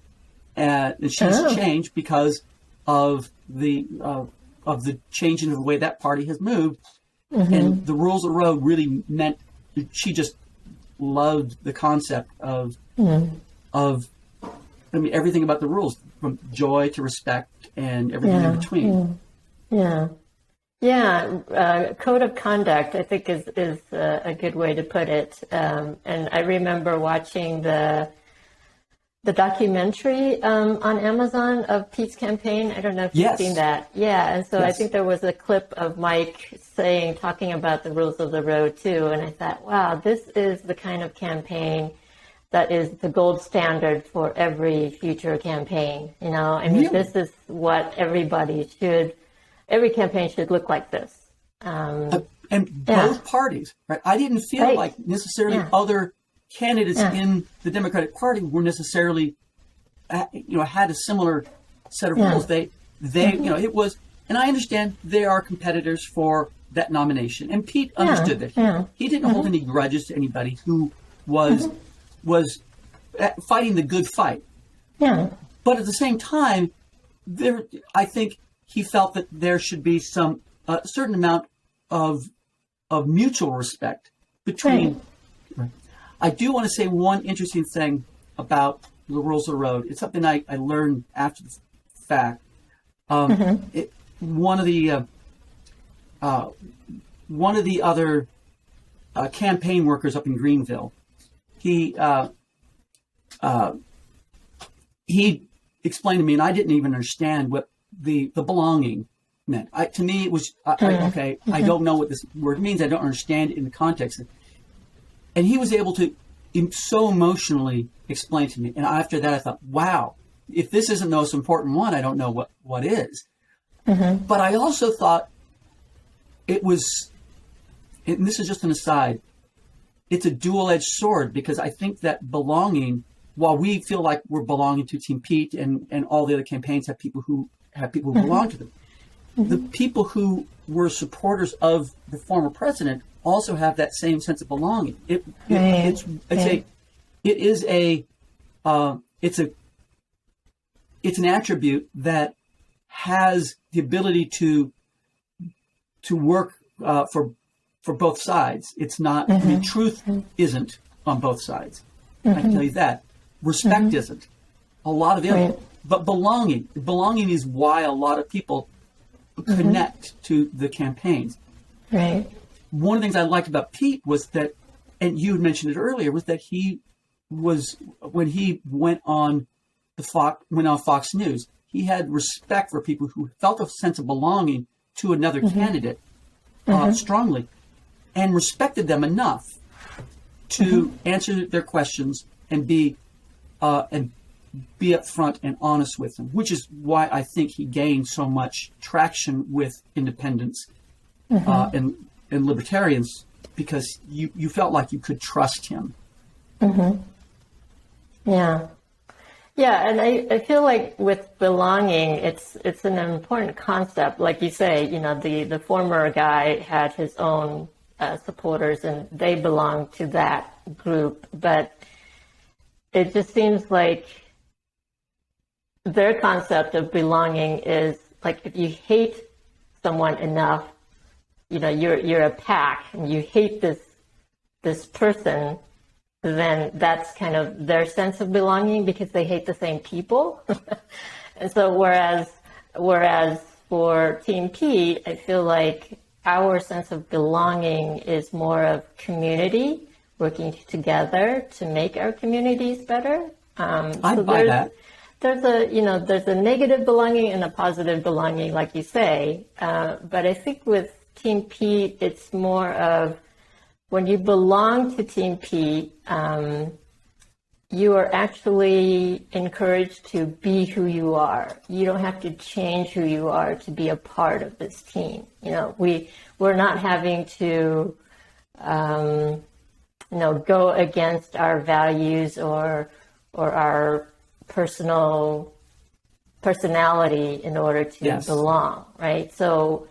and she's changed because of the changing of the way that party has moved. And the Rules of the Road really meant she just loved the concept of I mean, everything about the rules, from joy to respect and everything in between. Code of conduct, I think, is a good way to put it. And I remember watching the documentary on Amazon of Pete's campaign. I don't know if you've seen that. Yeah, and so I think there was a clip of Mike talking about the rules of the road too. And I thought, wow, this is the kind of campaign that is the gold standard for every future campaign. You know, I mean, this is what every campaign should look like this. And both parties, right? I didn't feel like necessarily other candidates in the Democratic Party were necessarily, had a similar set of rules. They, it was, and I understand they are competitors for that nomination. And Pete understood that. He didn't hold any grudges to anybody who was fighting the good fight. But at the same time, I think he felt that there should be some certain amount of mutual respect between. I do want to say one interesting thing about the Rules of the Road. It's something I learned after the fact. One of the other campaign workers up in Greenville, he explained to me, and I didn't even understand what the belonging meant. To me, it was okay. I don't know what this word means. I don't understand it in the context. And he was able to so emotionally explain to me. And after that, I thought, wow, if this isn't the most important one, I don't know what is. But I also thought it was, and this is just an aside, it's a dual-edged sword, because I think that belonging, while we feel like we're belonging to Team Pete and all the other campaigns have people who belong to them, the people who were supporters of the former president also have that same sense of belonging. It's an attribute that has the ability to work for both sides. It's not. I mean, truth isn't on both sides. I can tell you that. Respect isn't. A lot of the other, but belonging is why a lot of people connect to the campaigns. One of the things I liked about Pete was that, and you had mentioned it earlier, was that he was when he went on Fox News. He had respect for people who felt a sense of belonging to another candidate strongly, and respected them enough to answer their questions and be upfront and honest with them, which is why I think he gained so much traction with independents and libertarians, because you felt like you could trust him. Yeah. Yeah, and I feel like with belonging, it's an important concept. Like you say, the former guy had his own supporters, and they belonged to that group. But it just seems like their concept of belonging is like, if you hate someone enough, you're a pack, and you hate this person, then that's kind of their sense of belonging, because they hate the same people. And so whereas for Team P, I feel like our sense of belonging is more of community, working together to make our communities better. I buy that. There's a negative belonging and a positive belonging, like you say. But I think with Team P, it's more of, when you belong to Team P, you are actually encouraged to be who you are. You don't have to change who you are to be a part of this team. We're not having to, go against our values or our personality in order to belong, right? So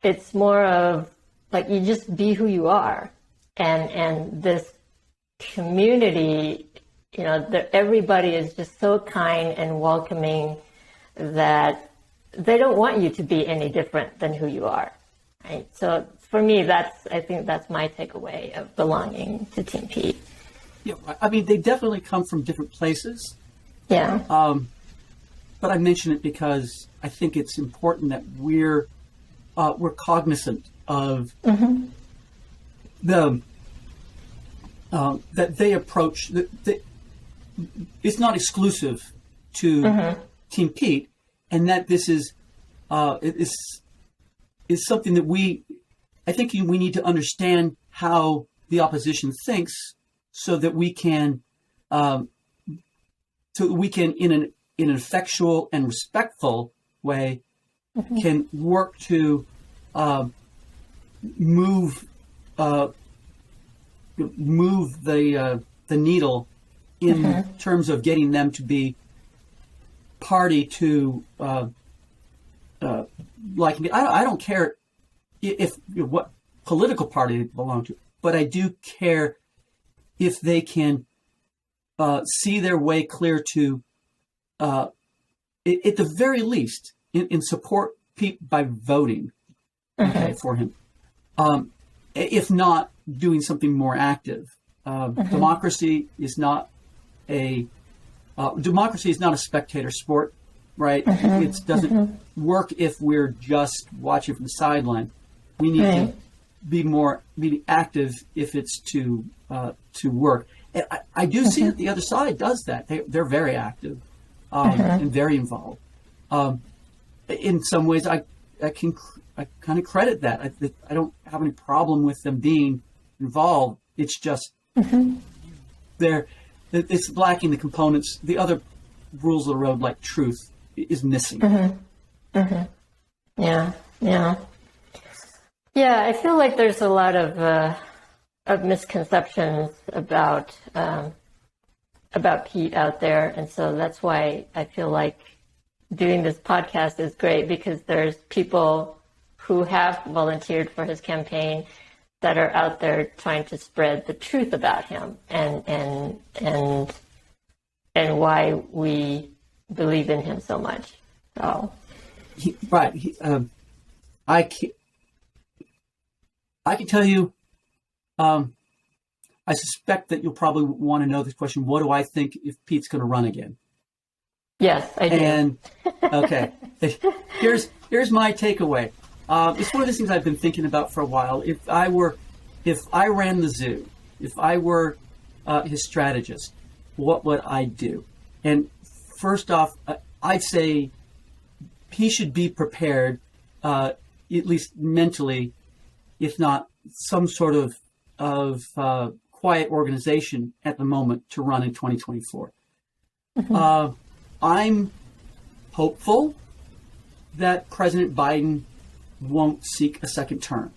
it's more of like, you just be who you are. And this community, everybody is just so kind and welcoming that they don't want you to be any different than who you are, right? So for me, I think that's my takeaway of belonging to Team P. Yeah, I mean, they definitely come from different places. Yeah. But I mention it because I think it's important that we're cognizant of that they approach. It's not exclusive to Team Pete, and that this is something that I think we need to understand how the opposition thinks, so that we can in an effectual and respectful way can work to move the needle in terms of getting them to be party to like me. I don't care if what political party they belong to, but I do care if they can see their way clear to, at the very least, in support Pete by voting for him. If not, doing something more active. Democracy is not a spectator sport, right? It doesn't work if we're just watching from the sideline. We need to be active if it's to work. And I do see that the other side does that. They're very active and very involved. In some ways, I kind of credit that. I don't have any problem with them being involved. It's just it's lacking the components. The other rules of the road, like truth, is missing. Yeah. I feel like there's a lot of misconceptions about Pete out there, and so that's why I feel like doing this podcast is great, because there's people who have volunteered for his campaign that are out there trying to spread the truth about him and why we believe in him so much. So, I can tell you, I suspect that you'll probably want to know this question. What do I think if Pete's going to run again? Yes, I do. And okay, here's my takeaway. It's one of those things I've been thinking about for a while. If I ran the zoo, if I were his strategist, what would I do? And first off, I'd say he should be prepared, at least mentally, if not some sort of quiet organization at the moment to run in 2024. I'm hopeful that President Biden won't seek a second term.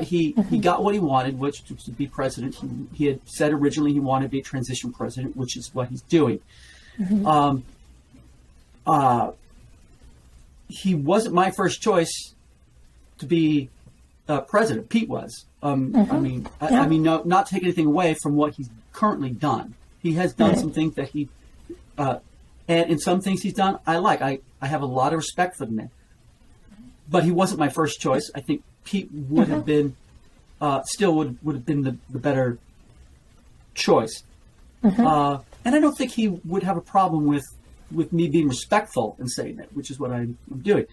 He got what he wanted, which was to be president. He had said originally he wanted to be a transition president, which is what he's doing. He wasn't my first choice to be president. Pete was. I mean, no, not take anything away from what he's currently done. He has done some things that he, and in some things he's done, I like. I have a lot of respect for the man. But he wasn't my first choice. I think Pete would have been, still would have been the better choice. And I don't think he would have a problem with me being respectful and saying that, which is what I'm doing.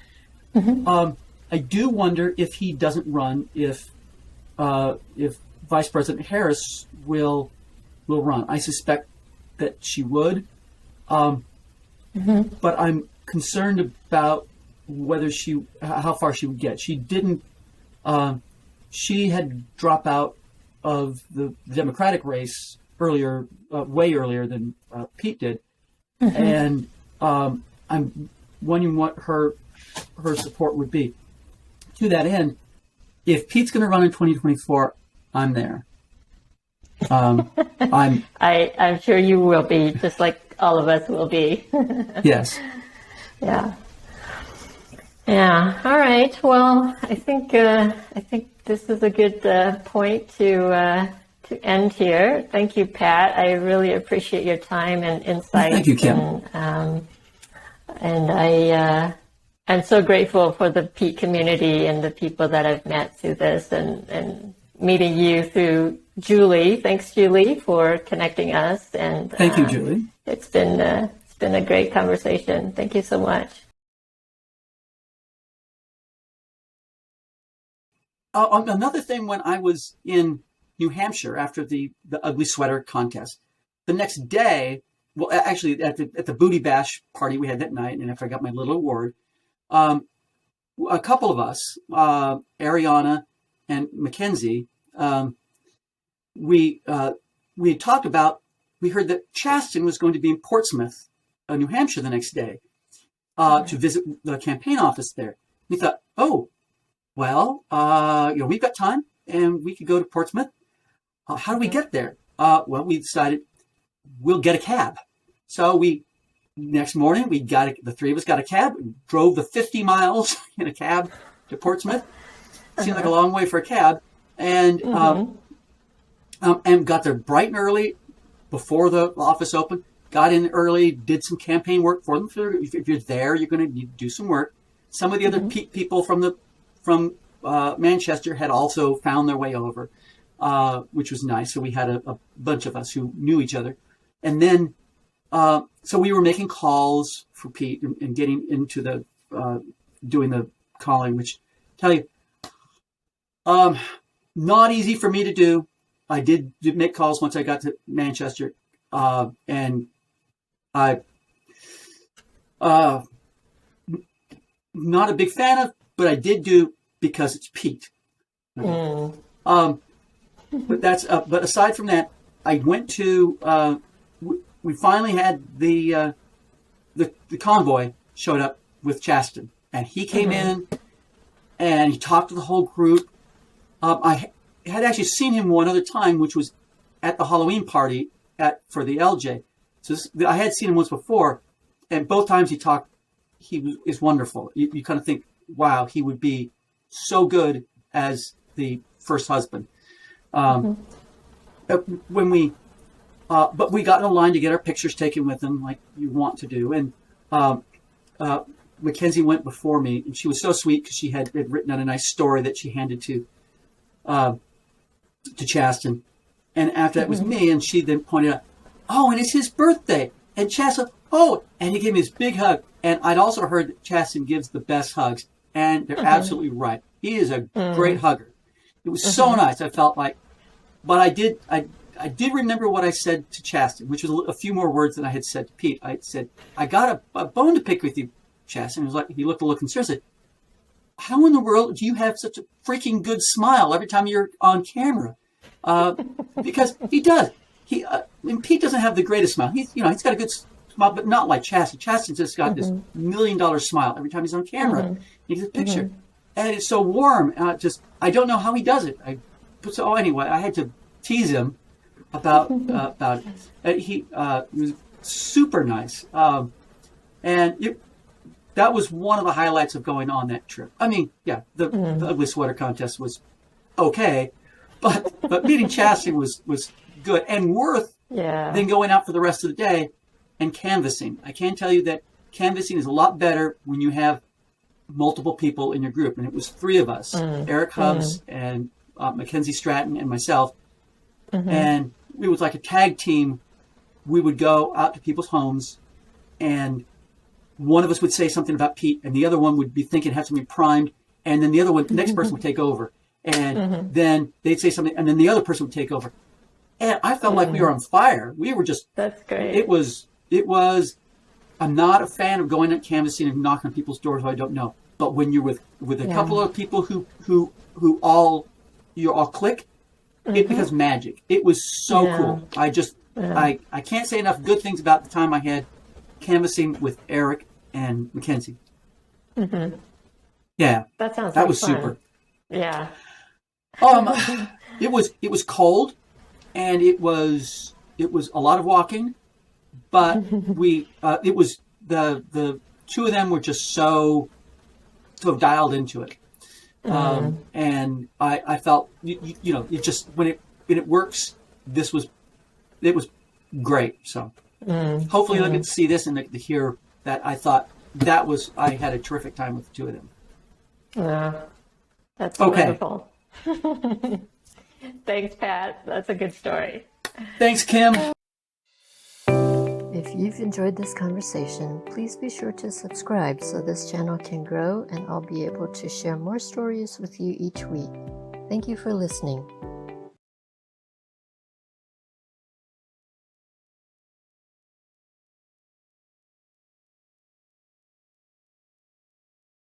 I do wonder if he doesn't run, if Vice President Harris will run. I suspect that she would, but I'm concerned about whether how far she would get. She didn't. She had dropped out of the Democratic race earlier, way earlier than Pete did, and I'm wondering what her support would be. To that end, if Pete's going to run in 2024, I'm there. I'm sure you will be, just like all of us will be. Yes. Yeah. Yeah. All right. Well, I think this is a good point to end here. Thank you, Pat. I really appreciate your time and insight. Thank you, Kim. And I'm so grateful for the Pete community and the people that I've met through this, and meeting you through Julie. Thanks, Julie, for connecting us. And thank you, Julie. It's been a great conversation. Thank you so much. Another thing, when I was in New Hampshire after the ugly sweater contest, the next day, well, actually at the booty bash party we had that night, and after I got my little award, a couple of us, Ariana and Mackenzie, we had talked about. We heard that Chasten was going to be in Portsmouth, New Hampshire, the next day to visit the campaign office there. We thought, oh, well, we've got time and we could go to Portsmouth. How do we get there? Well, we decided we'll get a cab. So next morning, the three of us got a cab, and drove the 50 miles in a cab to Portsmouth. Seemed like a long way for a cab, and got there bright and early before the office opened. Got in early, did some campaign work for them. If you're there, you're going to need to do some work. Some of the other people from Manchester had also found their way over, which was nice. So we had a bunch of us who knew each other, and then. So we were making calls for Pete and getting into doing the calling, which tell you, not easy for me to do. I did make calls once I got to Manchester, and I, not a big fan of, but I did do because it's Pete. But aside from that, I went to, we finally had the convoy showed up with Chasten, and he came in and he talked to the whole group. I had actually seen him one other time, which was at the Halloween party for the LJ. So I had seen him once before, and both times he talked, he is wonderful. You kind of think, wow, he would be so good as the first husband. When we. But we got in a line to get our pictures taken with him, like you want to do. And Mackenzie went before me, and she was so sweet because she had written out a nice story that she handed to Chasten. And after that was me, and she then pointed out, oh, and it's his birthday. And Chasten, oh, and he gave me this big hug. And I'd also heard that Chasten gives the best hugs, and they're absolutely right. He is a great hugger. It was so nice. I felt like, but I did remember what I said to Chasten, which was a few more words than I had said to Pete. I said, I got a bone to pick with you, Chasten. He looked a little concerned. I said, how in the world do you have such a freaking good smile every time you're on camera? Because he does. And Pete doesn't have the greatest smile. He's got a good smile, but not like Chasten. Chasten's just got this $1 million smile every time he's on camera. He gets a picture. And it's so warm. I don't know how he does it. Anyway, I had to tease him about it. He was super nice. And that was one of the highlights of going on that trip. I mean, yeah, the ugly sweater contest was okay, but meeting Chasten was good and worth than going out for the rest of the day and canvassing. I can tell you that canvassing is a lot better when you have multiple people in your group. And it was 3 of us, Eric Hubbs and Mackenzie Stratton and myself. And it was like a tag team. We would go out to people's homes and one of us would say something about Pete and the other one would be thinking, have something primed. And then the next person would take over. And then they'd say something and then the other person would take over. And I felt like we were on fire. We were just, that's great. It was, I'm not a fan of going out canvassing and knocking on people's doors who I don't know. But when you're with a couple of people who you all click, it becomes magic. It was so cool. I can't say enough good things about the time I had canvassing with Eric and Mackenzie. Yeah, that was fun. Super. Yeah. It was cold, and it was a lot of walking, but it was the 2 of them were just so dialed into it. And I felt, it just, when it works, it was great. So hopefully they'll get to see this and to hear that. I thought I had a terrific time with the 2 of them. Yeah, that's wonderful. Thanks, Pat. That's a good story. Thanks, Kim. If you've enjoyed this conversation, please be sure to subscribe so this channel can grow and I'll be able to share more stories with you each week. Thank you for listening.